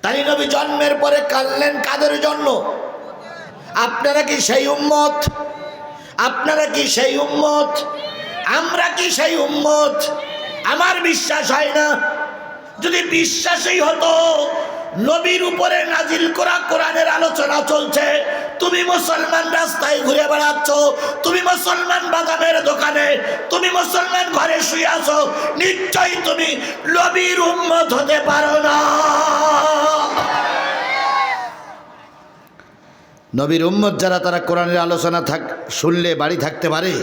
তাই নবী জন্মের পরে কাঁদলেন কাদের জন্য? আপনারা কি সেই উম্মত? আপনারা কি সেই উম্মত? আমরা কি সেই উম্মত? আমার বিশ্বাস হয় না। যদি বিশ্বাসই হতো, নবীর উপরে নাজিল করা কোরআনের আলোচনা চলছে, তুমি মুসলমান রাস্তায় ঘুরে বেড়াচ্ছ, তুমি মুসলমান বাদামের দোকানে, তুমি মুসলমান ঘরে শুয়ে আছো, নিশ্চয়ই তুমি নবীর উম্মত হতে পারো না। নবীর উম্মত যারা, তারা কোরআনের আলোচনা শুনলে বাড়ি থাকতে পারে?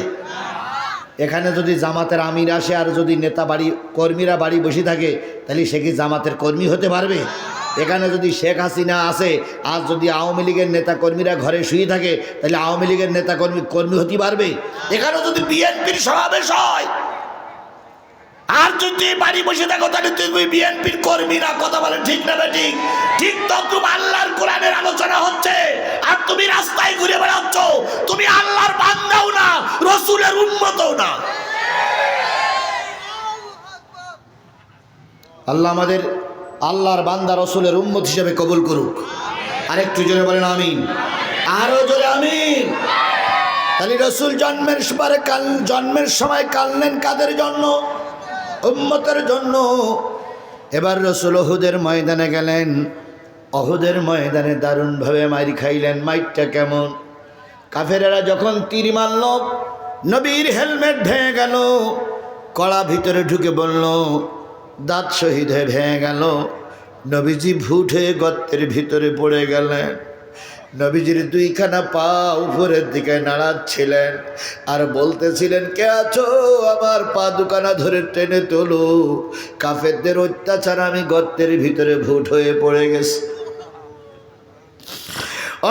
এখানে যদি জামাতের আমির আসে আর যদি নেতা বাড়ি কর্মীরা বাড়ি বসে থাকে, তাহলে সে কি জামাতের কর্মী হতে পারবে? এখানে যদি শেখ হাসিনা আসে আর যদি আওয়ামী লীগের নেতা কর্মীরা ঘরে শুয়ে থাকে, তাহলে আওয়ামী লীগের নেতা কর্মী হতে পারবে? এখানে যদি বিএনপির সমাবেশ হয় আর যদি বাড়ি বসে থাকো, তাহলে তুমি বিএনপির কর্মী না। কথা বলেন ঠিক না বেঠিক? ঠিক তদ্রুপ আল্লাহর কোরআনের আলোচনা হচ্ছে আর তুমি রাস্তায় ঘুরে বেড়াচ্ছ, তুমি আল্লাহর বান্দাও না, রসুলের উম্মতও না। আল্লাহ আমাদের আল্লাহর বান্দা রসুলের উম্মত হিসেবে কবুল করুক। আরেকটু জোরে বলেন আমিন, আরো জোরে আমিন। তাহলে রসুল জন্মের সময় কাঁদলেন কাদের জন্য? উম্মতের জন্য। এবার রসুল উহুদের ময়দানে গেলেন। উহুদের ময়দানে দারুণভাবে মাইর খাইলেন। মাইরটা কেমন? কাফেরেরা যখন তীর মারল, নবীর হেলমেট ভেঙে গেল, কড়া ভিতরে ঢুকে বলল, দাঁত শহীদ হয়ে ভেঙে গেল। নবীজি ভুট হয়ে গর্তের ভিতরে পড়ে গেলেন। নবীজির দুইখানা পা উপরের দিকে নাড়াচ্ছিলেন আর বলতেছিলেন, কে আছো? আমার পা দুখানা ধরে টেনে তোলো, কাফেরদের অত্যাচার আমি গর্তের ভিতরে ভুট হয়ে পড়ে গেছি।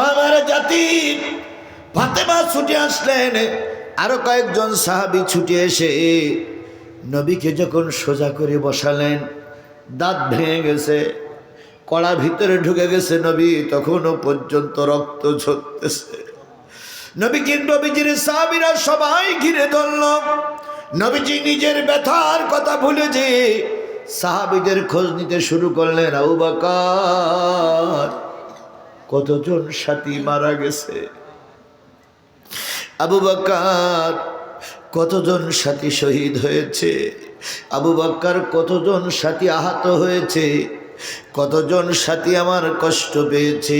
আমার জাতি ফাতেমা ছুটে আসলেন, আরো কয়েকজন সাহাবী ছুটে এসে নবীকে যখন সোজা করে বসালেন, দাঁত ভেঙে গেছে, কড়া ভিতরে ঢুকে গেছে, নবী তখনও পর্যন্ত রক্ত ঝরতেছে। নবীজির সাহাবীরা সবাই ঘিরে ধরল। নবীজি নিজের ব্যথার কথা ভুলে যে সাহাবীদের খোঁজ নিতে শুরু করলেন। আবু বকর, কতজন সাথী মারা গেছে? আবু বকর, কতজন সাথী শহীদ হয়েছে? আবু বকর, কতজন সাথী আহত হয়েছে? কতজন সাথী আমার কষ্ট পেয়েছে?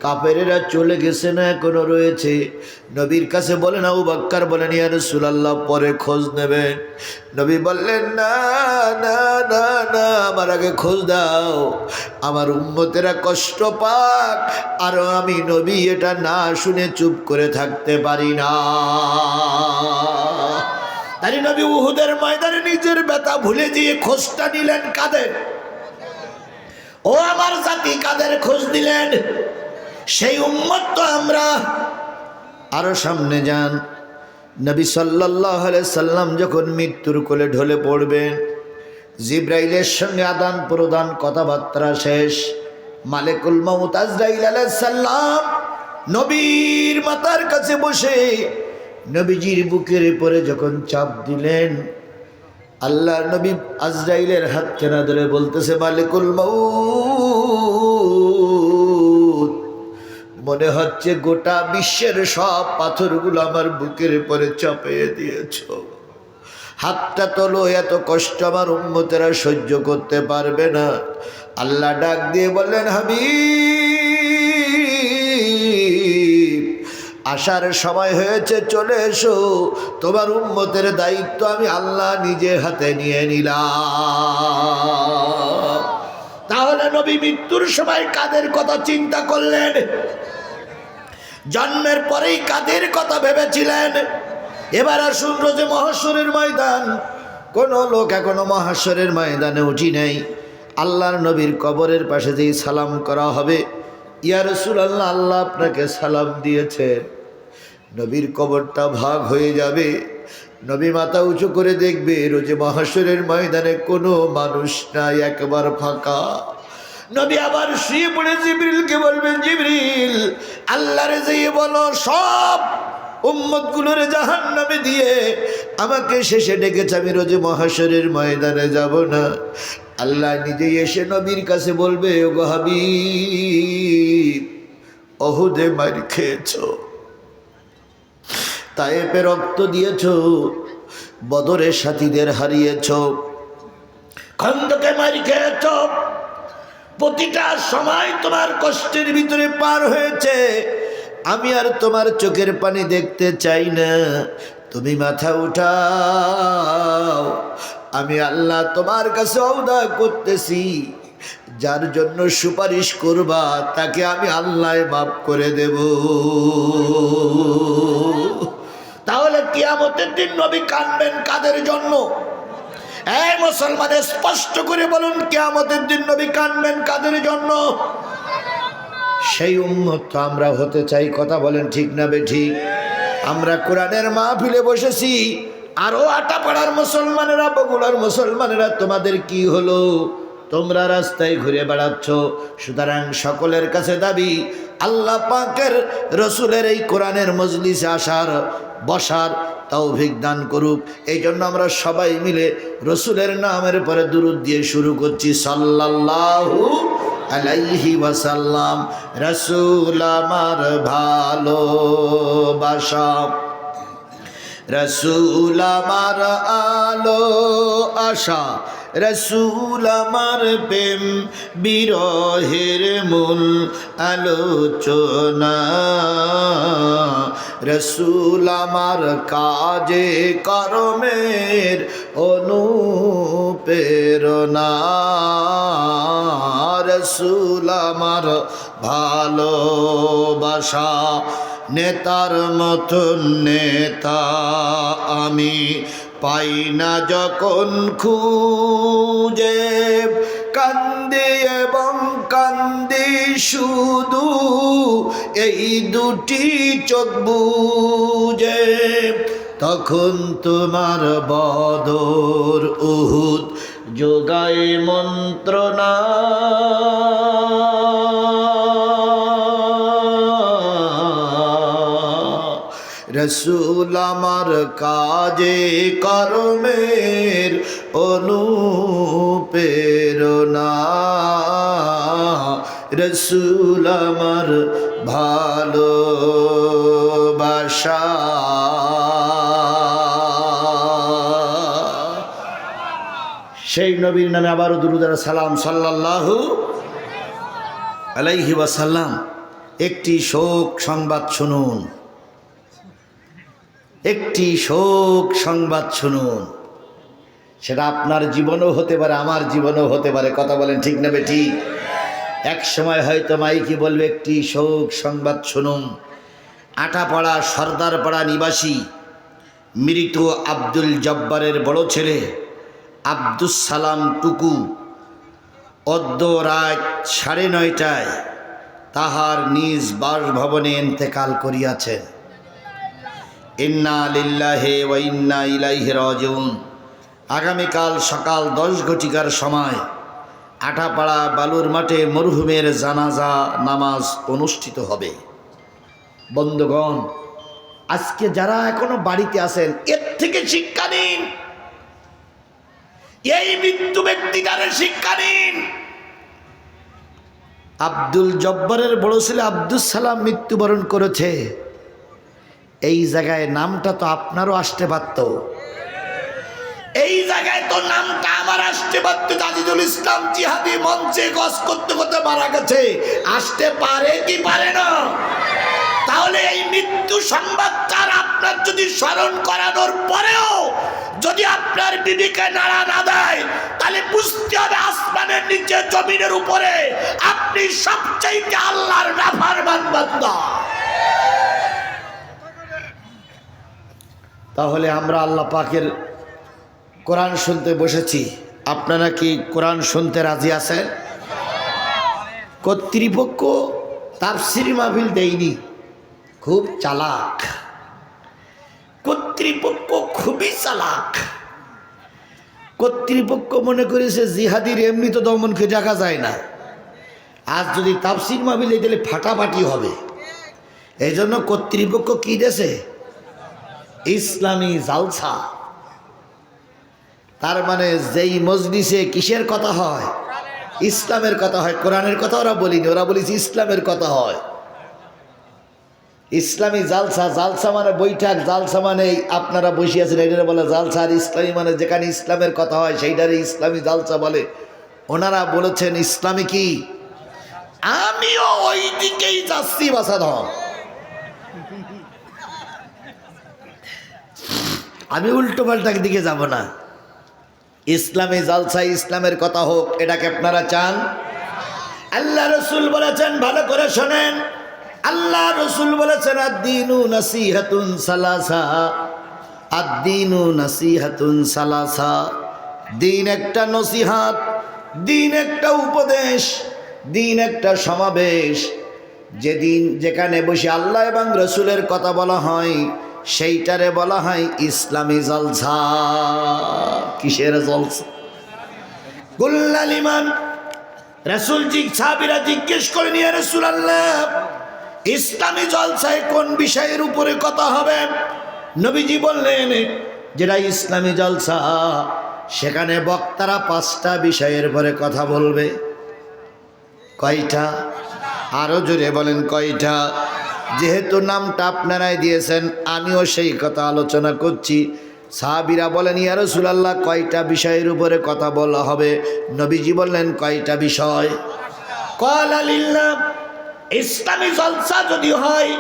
কাফেরেরা চলে গেছে না এখনো রয়েছে? নবীর কাছে বলেন, আবু বকর বলেন, ইয়া রাসূলুল্লাহ পরে খোঁজ নেবেন। নবী বললেন, না না না না, আমার আগে খোঁজ দাও, আমার উম্মতেরা কষ্ট পাক, আর আমি নবী এটা না শুনে চুপ করে থাকতে পারি না। তাই নবী উহুদের ময়দানে নিজের ব্যথা ভুলে দিয়ে খোঁজটা নিলেন কাদের? ও আমার জাতি, কাদের খোঁজ দিলেন? সেই উম্মত তো আমরা। আরো সামনে যান। নবী সাল্লাল্লাহু আলাইহি সাল্লাম যখন মৃত্যুর কোলে ঢলে পড়বেন, জিবরাইলের সঙ্গে আদান প্রদান কথাবার্তা শেষ। মালিকুল মউত আজরাইল আলাইহিস সালাম নবীর মাথার কাছে বসে নবীজির বুকের উপরে যখন চাপ দিলেন, আল্লাহ নবী আজরাইলের হাত টেনে ধরে বলতেছে, মালিকুল মউত, মনে হচ্ছে গোটা বিশ্বের সব পাথরগুলো আমার বুকের উপরে চাপিয়ে দিয়েছো। হাতটা তোলো, এত কষ্ট আমার উম্মতেরা সহ্য করতে পারবে না। আল্লাহ ডাক দিয়ে বললেন, হাবিব, আসার সময় হয়েছে, চলে এসো, তোমার উম্মতের দায়িত্ব আমি আল্লাহ নিজে হাতে নিয়ে নিলাম। তাহলে নবী মৃত্যুর সময় কাদের কথা চিন্তা করলেন? জন্মের পরেই কাদের কথা ভেবেছিলেন? এবার আসুন, রোজে মহাশরের ময়দান। কোন লোক এখনো মহাশরের ময়দানে উঠি নাই। আল্লাহর নবীর কবরের পাশে যেই সালাম করা হবে, ইয়া রাসূলুল্লাহ, আল্লাহ আপনাকে সালাম দিয়েছেন, নবীর কবরটা ভাগ হয়ে যাবে। নবী মাথা উঁচু করে দেখবে, রোজে মহাশরের ময়দানে কোনো মানুষ নাই, একবার ফাঁকা। নবী আবার শুয়ে পড়ে জিবরিলকে বলবেন, জিবরিল, আল্লাহরে যেয়ে বলো সব উম্মতগুলোরে জাহান্নামে দিয়ে আমাকে শেষে ডেকেছে, আমি রোজে মহাশরের ময়দানে যাব না। আল্লাহ নিজেই এসে নবীর কাছে বলবে, ওগো হাবিব, অহুদে মার খেয়েছ, তায়েফে রক্ত দিয়েছ, বদরের সাথীদের হারিয়েছ, খন্দকে মার খেয়েছ, প্রতিটা সময় তোমার কষ্টের ভিতরে পার হয়েছে। আমি আর তোমার চোখের পানি দেখতে চাই না, তুমি মাথা উঠাও। আমি আল্লাহ তোমার কাছে ওয়াদা করতেছি, যার জন্য সুপারিশ করবা তাকে আমি আল্লাহ মাফ করে দেব। তাহলে কিয়ামতের দিন নবী কাঁদবেন কাদের জন্য? এই মুসলমান, স্পষ্ট করে বলুন, কিয়ামতের দিন নবী কাঁদবেন কাদের জন্য? সেই উম্মত তো আমরা হতে চাই। কথা বলেন ঠিক না বেঠিক? আমরা কোরআনের মাহফিলে বসেছি, আরো আটাপাড়ার মুসলমানেরা, বগুড়ার মুসলমানেরা, তোমাদের কি হলো? তোমরা রাস্তায় ঘুরে বেড়াচ্ছ। সুতরাং সকলের কাছে দাবি, আল্লাহ পাকের রসুলের এই কোরআনের মজলিসে আসার, বসার তৌফিক দান করুক। এই জন্য আমরা সবাই মিলে রসুলের নামের পরে দুরূদ দিয়ে শুরু করছি, সাল্লাল্লাহু আলাইহি ওয়াসাল্লাম। রসুল আমার ভালোবাসা, রসুল আমার আলো আশা, রসুল আমার প্রেম বিরহের মূল আলোচনা, রসুল আমার কাজে কর্মের অনুপ্রেরণা, রসুল আমার ভালোবাসা। নেতার মতন নেতা আমি পাই না যখন খুঁজে, কান্দি এবং কান্দি শুধু এই দুটি চোখ বুজে। তখন তোমার বদর উহুদ যোগায় মন্ত্রণা, রসুল আমার কাজে কর্মের অনুপ্রেরণা, রসুল আমার ভালোবাসা। সেই নবীর নামে আবারও দুরূদ আর সালাম, সাল্লাল্লাহু আলাইহি ওয়াসাল্লাম। একটি শোক সংবাদ শুনুন, একটি শোক সংবাদ শুনুন। সেটা আপনার জীবনও হতে পারে, আমার জীবনও হতে পারে। কথা বলেন ঠিক না বেটি? এক সময় হয়তো মাইকি বলবে, একটি শোক সংবাদ শুনুন। আটাপাড়া সর্দারপাড়া নিবাসী মৃত আব্দুল জব্বারের বড় ছেলে আব্দুস সালাম টুকু অদ্য রাত 9:30টায় তাহার নিজ বাসভবনে ইন্তেকাল করিয়াছেন। ইন্না লিল্লাহি ওয়া ইন্না ইলাইহি রাজিউন। আগামীকাল সকাল 10 ঘটিকার সময় আটাপাড়া বালুর মাঠে মরহুমের জানাজা নামাজ অনুষ্ঠিত হবে। বন্ধুগণ, আজকে যারা এখনো বাড়িতে আছেন, এর থেকে শিক্ষা নিন। এই মৃত্যু ব্যক্তিটার শিক্ষা নিন। আব্দুল জব্বারের বড় ছেলে আব্দুস সালাম মৃত্যুবরণ করেছে। এই জায়গায় নামটা তো আপনারও আসতে পারত, এই জায়গায় তো নামটা আমার আসতে পারত। আজিজুল ইসলাম জিহাদি মঞ্চে গস করতে করতে মারা গেছে, আসতে পারে কি পারে না? তাহলে এই মৃত্যু সংবাদটা আপনার যদি স্মরণ করানোর পরেও যদি আপনার বিবিকে নাড়া না দেয়, তাহলে বুঝতে হবে আসমানের নিচে জমিনের উপরে আপনি সবচাইতে আল্লাহর নাফরমান বান্দা। তাহলে আমরা আল্লাহ পাকের কোরআন শুনতে বসেছি। আপনারা কি কোরআন শুনতে রাজি আছেন? কর্তৃপক্ষ তাফসিরি মাহফিল দেয়নি, খুব চালাক কর্তৃপক্ষ, খুবই চালাক কর্তৃপক্ষ। মনে করেছে জিহাদির এমনি তো দমনকে দেখা যায় না, আজ যদি তাফসির মাহফিল দিলে ফাটাফাটি হবে। এই জন্য কর্তৃপক্ষ কি দেশে ইসলামী জালসা, তার মানে যেই মজলিসে কিসের কথা হয়? ইসলামের কথা হয়। কোরআনের কথা ওরা বলিনি, ওরা বলেছে ইসলামের কথা হয়। ইসলামী জালসা, জালসা মানে বৈঠক, জালসা মানে আপনারা বসে আছেন এটারে বলে জালসা। আর ইসলামী মানে যেখানে ইসলামের কথা হয় সেইটারে ইসলামী জালসা বলে। ওনারা বলেছেন ইসলামী কি, আমিও ওই দিকেই যাচ্ছি বাসাধন, আমি উল্টো পাল্টার দিকে যাব না। ইসলামী জালসা, ইসলামের কথা হোক, এটাকে আপনারা চান? আল্লাহ রসুল বলেছেন, ভালো করে শোনেন, আল্লাহ রসুল বলেছেন আদ-দীনু নাসিহাতুন সালাসা, আদ-দীনু নাসিহাতুন সালাসা, দিন একটা নসিহাত, দিন একটা উপদেশ, দিন একটা সমাবেশ। যেদিন যেখানে বসে আল্লাহ এবং রসুলের কথা বলা হয় সেইটারে বলা হয় ইসলামী জলসা। কিসের জলসা? কুল্লাল ইমান, রাসূল সাহাবীরা জিজ্ঞেস করে নিয়ে রাসূলুল্লাহ ইসলামী জলসায় কোন বিষয়ের উপরে কথা হবে? নবীজি বললেন যেটা ইসলামী জলসা সেখানে বক্তারা 5টা বিষয়ের উপরে কথা বলবে। কয়টা? আরো জোরে বলেন কয়টা? যেহেতু নামটা আপনারাই দিয়েছেন আমিও সেই কথা আলোচনা করছি। সাহাবীরা বলেন ইয়া রাসূলুল্লাহ কয়টা বিষয়ের উপরে কথা বলা হবে? নবীজি বললেন কয়টা বিষয়? ক্বালা লিল্লাহ, ইসলামী জলসা যদি হয়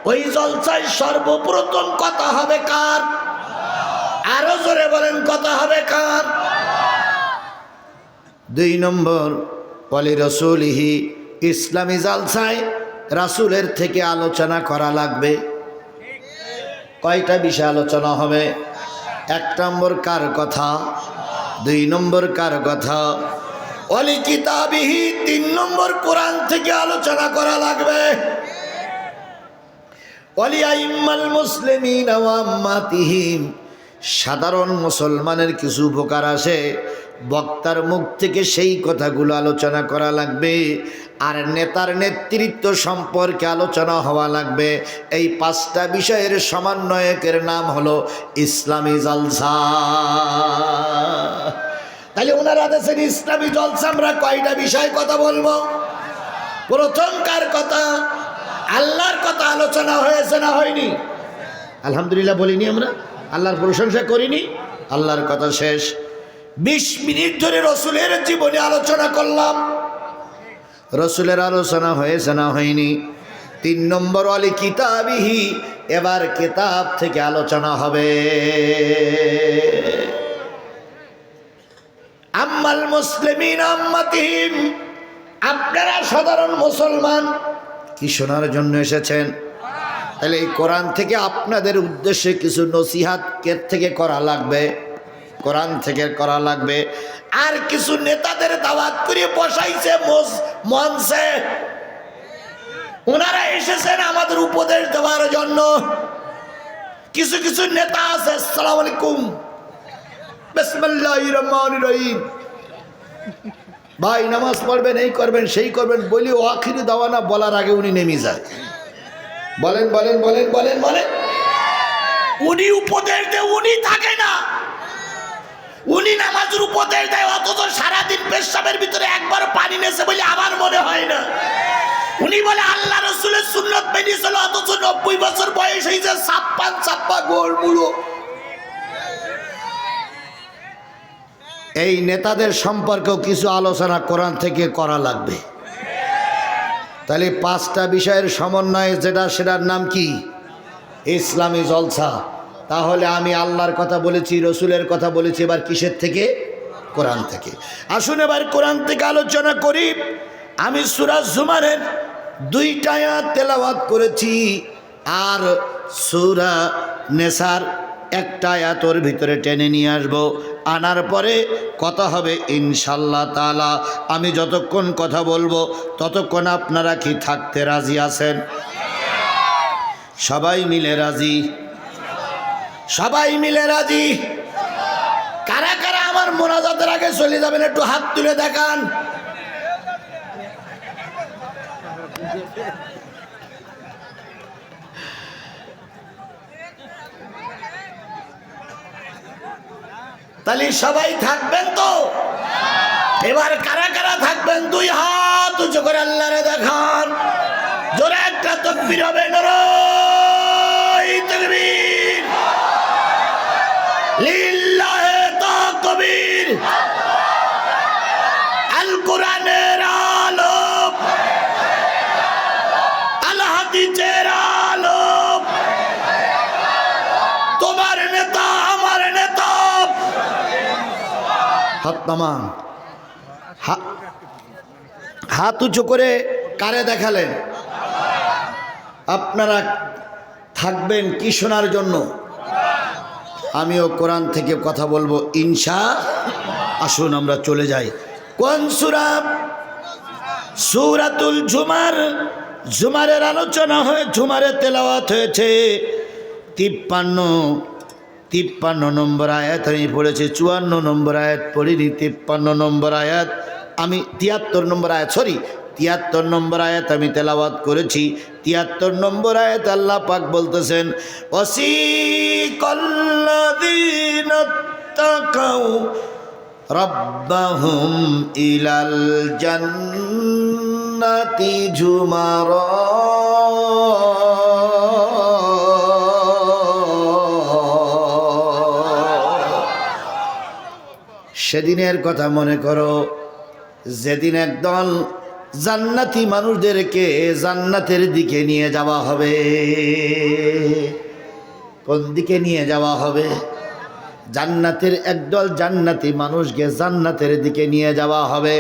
ওই জলসায় সর্বপ্রথম কথা হবে কার? আরো জোরে বলেন কথা হবে কার? 2 নম্বর ওয়ালি রাসূলিহি, ইসলামী জলসায় রাসূলের থেকে আলোচনা করা লাগবে। কয়টা বিষয় আলোচনা হবে? 1 নম্বর কার কথা, 2 নম্বর কার কথা, ওয়ালি কিতাবিহি 3 নম্বর কোরআন থেকে আলোচনা করা লাগবে। ওয়ালি আইম্মাল মুসলিমিন ওয়া আম্মাতিহিম, সাধারণ মুসলমানের কিছু উপকার আসে বক্তার মুখ থেকে সেই কথাগুলো আলোচনা করা লাগবে। আর নেতার নেতৃত্ব সম্পর্কে আলোচনা হওয়া লাগবে। এই 5টা বিষয়ের সমন্বয়কের নাম হলো ইসলামী জলসা। তাহলে ওনারা দেশের ইসলামী জলসা আমরা কয়টা বিষয় কথা বলবো? প্রথম কার কথা? আল্লাহর কথা আলোচনা হয়েছে না হয়নি? আলহামদুলিল্লাহ বলিনি আমরা? আল্লাহর প্রশংসা করিনি? আল্লাহর কথা শেষ। 20 মিনিট ধরে রসুলের জীবনে আলোচনা করলাম। রসুলের আলোচনা হয়েছে না হয়নি? 3 নম্বর ওয়ালি কিতাবিহি, এবার কিতাব থেকে আলোচনা হবে। আম্মাল মুসলিমিন আম্মাতিহিম, আপনারা সাধারণ মুসলমান কি শোনার জন্য এসেছেন? তাহলে এই কোরআন থেকে আপনাদের উদ্দেশ্যে কিছু নসিহাত কে থেকে করা লাগবে? কোরআন থেকে করা লাগবে। আর কিছু নেতাদের দাওয়াত করে বসাইছে মঞ্চে, ওনারা এসেছেন আমাদের উপদেশ দেওয়ার জন্য। কিছু কিছু নেতা আছে, আসসালামু আলাইকুম, বিসমিল্লাহির রহমানির রহিম, ভাই নামাজ পড়বেন, এই করবেন সেই করবেন বলি আখিরি দাওয়ানা বলার আগে উনি নেমে যায়। বলেন বলেন বলেন বলেন বলেন, উনি উপদেশ দেয়, উনি থাকে না, উনি নামাজের উপদেশ দেয়, অথচ সারাদিন পেশাবের ভিতরে একবারও পানি নেছে বলে আমার মনে হয় না। উনি বলে আল্লাহ রসুলের সুন্নত মেনে চলো, অথচ 90 বছর বয়স হয়েছে, ছাপ্পা গোলমুলো। এই নেতাদের সম্পর্কেও কিছু আলোচনা কোরআন থেকে করা লাগবে। তাহলে 5টা বিষয়ের সমন্বয়ে যেটা, সেটার নাম কি? ইসলামী জলসা। তাহলে আমি আল্লাহর কথা বলেছি, রসুলের কথা বলেছি, এবার কিসের থেকে? কোরআন থেকে। আসুন এবার কোরআন থেকে আলোচনা করি। আমি সূরা জুমারের 2টা আয়াত তেলাওয়াত করেছি, আর সূরা নেসার 1টা আয়াত ওর ভিতরে টেনে নিয়ে আসবো। আনার পরে কথা হবে ইনশাল্লাহ তাআলা। আমি যতক্ষণ কথা বলবো ততক্ষণ আপনারা কি থাকতে রাজি আছেন? সবাই মিলে রাজি? সবাই মিলে রাজি? কারা কারা আমার মোনাজাতের আগে চলে যাবেন একটু হাত তুলে দেখান। তাহলে সবাই থাকবেন তো? এবার কারা কারা থাকবেন? দুই হাত উঁচু করে আল্লাহরে দেখান। জোরে একটা তাকবীর হবে, নারায়ে তাকবীর, লিল্লাহে তাকবীর। আল কোরআনের আলো, আল হাদিসের আলো, তোমার নেতা আমার নেতা। হাত নামান, হাত উঁচু করে কারে দেখালেন? আপনারা থাকবেন কি শোনার জন্য? আমিও কোরআন থেকে কথা বলবো ইনশা। আসুন আমরা চলে যাই। কোন সূরা? সূরাতুল ঝুমার। ঝুমারের আলোচনা হয়ে ঝুমারে তেলাওয়াত হয়েছে 53 নম্বর আয়াত আমি পড়েছি, 54 নম্বর আয়াত পড়িনি, 53 নম্বর আয়াত আমি 73 নম্বর আয়াত 73 নম্বর আয়াত আমি তেলাওয়াত করেছি। 73 নম্বর আয়াত আল্লাহ পাক বলতেছেন, ওয়াসিকাল্লাযীনা তাকাউ রাব্বাহুম ইলাল জান্নাতি যুমারা। সেদিনের কথা মনে করো, যেদিন একদল জান্নাতি মানুষদেরকে জান্নাতের দিকে নিয়ে যাওয়া হবে। কোন দিকে নিয়ে যাওয়া হবে? জান্নাতের একদল জান্নাতি মানুষকে জান্নাতের দিকে নিয়ে যাওয়া হবে।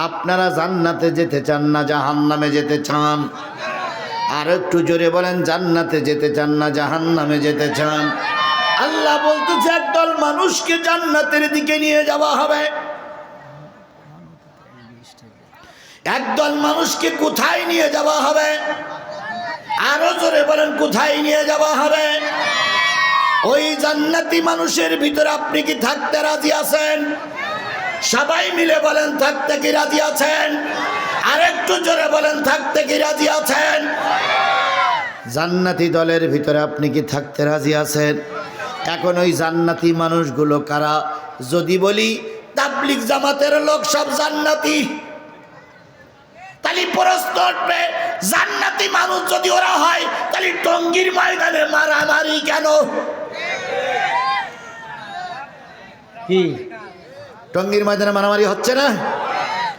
আপনারা জান্নাতে যেতে চান না জাহান্নামে যেতে চান? আর একটু জোরে বলেন, জান্নাতে যেতে চান না জাহান্নামে যেতে চান? আল্লাহ বলতেছে একদল মানুষকে জান্নাতের দিকে নিয়ে যাওয়া হবে। একদল মানুষকে কোথায় নিয়ে যাওয়া হবে? আরো জোরে বলেন, কোথায় নিয়ে যাওয়া হবে? ওই জান্নাতি মানুষের ভিতরে আপনি কি থাকতে রাজি আছেন? সবাই মিলে বলেন, থাকতে কি রাজি আছেন? আরেকটু জোরে বলেন, থাকতে কি রাজি আছেন? জান্নাতি দলের ভিতরে আপনি কি থাকতে রাজি আছেন? এখন ওই জান্নাতি মানুষগুলো কারা? যদি বলি তাবলীগ জামাতের লোক সব জান্নাতি, তাহলে প্রশ্ন উঠবে, জান্নাতি মানুষ যদি ওরা হয় তাহলে টঙ্গীর ময়দানে মারামারি কেন? কি টঙ্গীর ময়দানে মারামারি হচ্ছে না?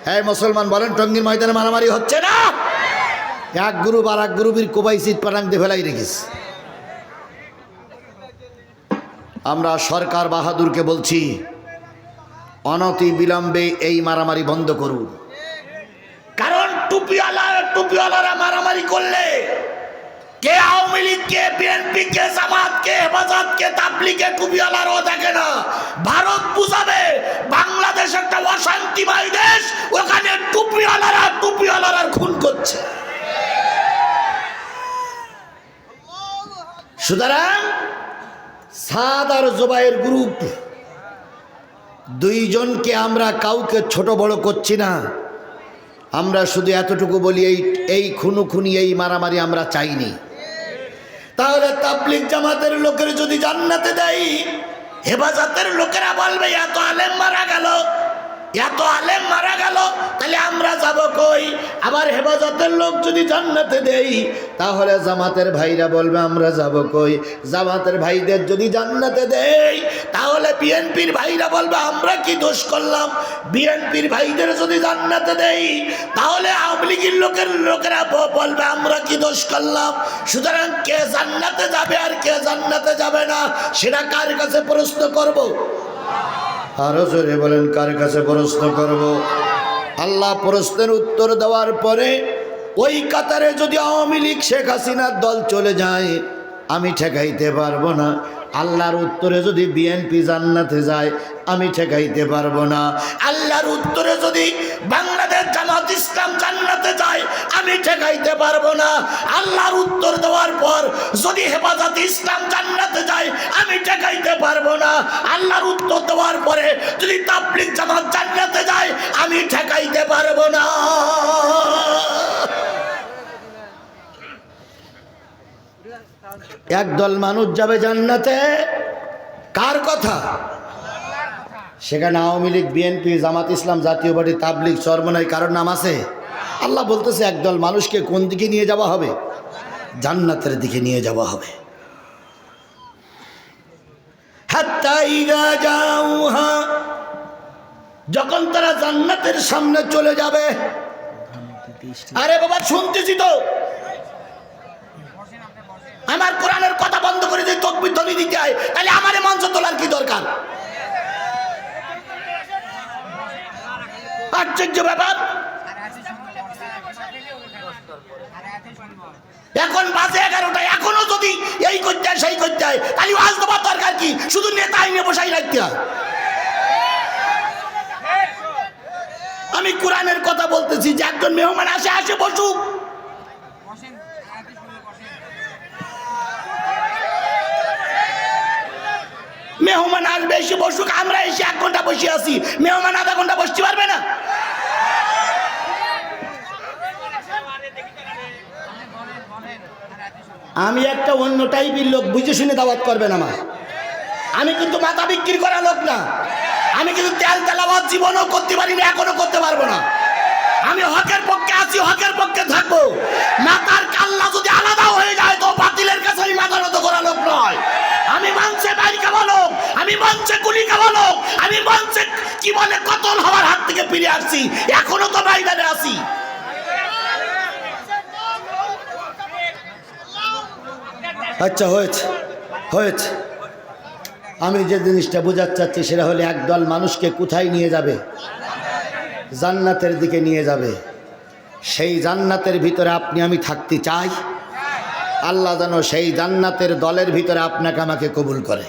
হ্যাঁ মুসলমান বলেন, টঙ্গীর ময়দানে মারামারি হচ্ছে না? এক গ্রুপ আর এক গ্রুপের কোবাই সিট পালাং দিয়ে ফেলাই রেখেছে। আমরা সরকার বাহাদুরকে বলছি, অনতি বিলম্বে এই মারামারি বন্ধ করুন। কারণ টুপিওয়ালারা মারামারি করলে কে আওয়ামী লীগ, কে বিএনপি, কে জামাত, কে হেফাজত, কে তাবলীগ, টুপিওয়ালারাও দেখে না। ভারত বুঝাবে বাংলাদেশ একটা অশান্তিময় দেশ, ওখানে টুপিওয়ালারা খুন করছে। সুতরাং সাদ আর জুবাইর গ্রুপ দুইজনকে আমরা কাউকে ছোট বড় করছি না। আমরা শুধু এতটুকু বলি, এই খুনোখুনি এই মারামারি আমরা চাইনি। তাহলে তাবলীগ জামাতের লোকের যদি জান্নাতে দেয়, হেফাজতের লোকেরা বলবে এত আলেম মারা গেল, এত আলেম মারা গেল, তাহলে আমরা যাব কই? আবার হেফাজতের লোক যদি জান্নাতে দেই, তাহলে জামাতের ভাইরা বলবে আমরা যাব কই? জামাতের ভাইদের যদি জান্নাতে দেই, তাহলে বিএনপির ভাইরা বলবে আমরা কি দোষ করলাম? বিএনপির ভাইদের যদি জান্নাতে দেই, তাহলে আওয়ামী লীগের লোকেরা বলবে আমরা কি দোষ করলাম? সুতরাং কে জান্নাতে যাবে আর কে জান্নাতে যাবে না, সেটা কার কাছে প্রশ্ন করব? আরো জোরে বলেন, কার কাছে প্রশ্ন করব? আল্লাহ প্রশ্নের উত্তর দেওয়ার পরে ওই কাতারে যদি আওয়ামী লীগ শেখ হাসিনার দল চলে যায়, আমি ঠেকাইতে পারবো না। আল্লাহর উত্তরে যদি বিএনপি জান্নাতে যায়, আমি ঠেকাইতে পারবো না। আল্লাহর উত্তরে যদি বাংলাদেশ জামাত ইসলাম জান্নাতে যায়, আমি ঠেকাইতে পারবো না। আল্লাহর উত্তর দেওয়ার পর যদি হেফাজত ইসলাম জান্নাতে যায়, আমি ঠেকাইতে পারবো না। আল্লাহর উত্তর দেওয়ার পরে যদি তাবলীগ জামাত জান্নাতে যায়, আমি ঠেকাইতে পারবো না। একদল মানুষ যাবে জান্নাতে, কার কথা? সেখানে আওয়ামী লীগ, বিএনপি, জামাত ইসলাম, জাতীয় পার্টি, তাবলিগ, চরমনাই কারোর নাম আছে? আল্লাহ বলতেছে একদল মানুষকে কোন দিকে নিয়ে যাওয়া হবে? জান্নাতের দিকে নিয়ে যাওয়া হবে। হাত্তা ইযা জাউহা, যখন তারা জান্নাতের সামনে চলে যাবে। আরে বাবা শুনতেছি তো, আমার কোরআনের কথা বন্ধ করে যদি তাকবীর ধ্বনি দিতে হয় তাহলে আমারে মঞ্চ তোলার কি দরকার? আশ্চর্য ব্যাপার। এখন বাজে 11টা, এখনো যদি এই করতে হয় সেই করতে হয় তাহলে ওয়াজ দেওয়ার দরকার কি? শুধু নেতা আইনে বসাই রাখতে হয়। আমি কোরআনের কথা বলতেছি যে একজন মেহমান আসে, আসে বসুক। মেহমান আসবে, এসে বসুক। আমরা এসে 1 ঘন্টা বসে আছি, মেহমান আধা ঘন্টা বসতে পারবে না? আমি একটা অন্য টাইপের লোক, বুঝে শুনে দাওয়াত করবেন আমার। আমি কিন্তু মাথা বিক্রি করা লোক না। আমি কিন্তু তেলাওয়াত জীবনও করতে পারি না, এখনো করতে পারবো না। আমি হকের পক্ষে আছি, হকের পক্ষে থাকবো। মাথার কাল্লা যদি আলাদা হয়ে যায় তো বাতিলের কাছে আমি মাথা নত করা লোক নয়। আমি মঞ্চে বাইর খাওয়া লোক, আমি মঞ্চে গুলি খাওয়া লোক, আমি মঞ্চে কি বলে কতল হওয়ার হাত থেকে ফিরে আসছি, এখনো তো বাইরে আছি। আচ্ছা হয়েছে হয়েছে। আমি যে জিনিসটা বোঝাতে চাচ্ছি সেটা হলে একদল মানুষকে কোথায় নিয়ে যাবে? জান্নাতের দিকে নিয়ে যাবে। সেই জান্নাতের ভিতরে আপনি আমি থাকতে চাই। আল্লাহ যেন সেই জান্নাতের দলের ভিতরে আপনাকে আমাকে কবুল করে।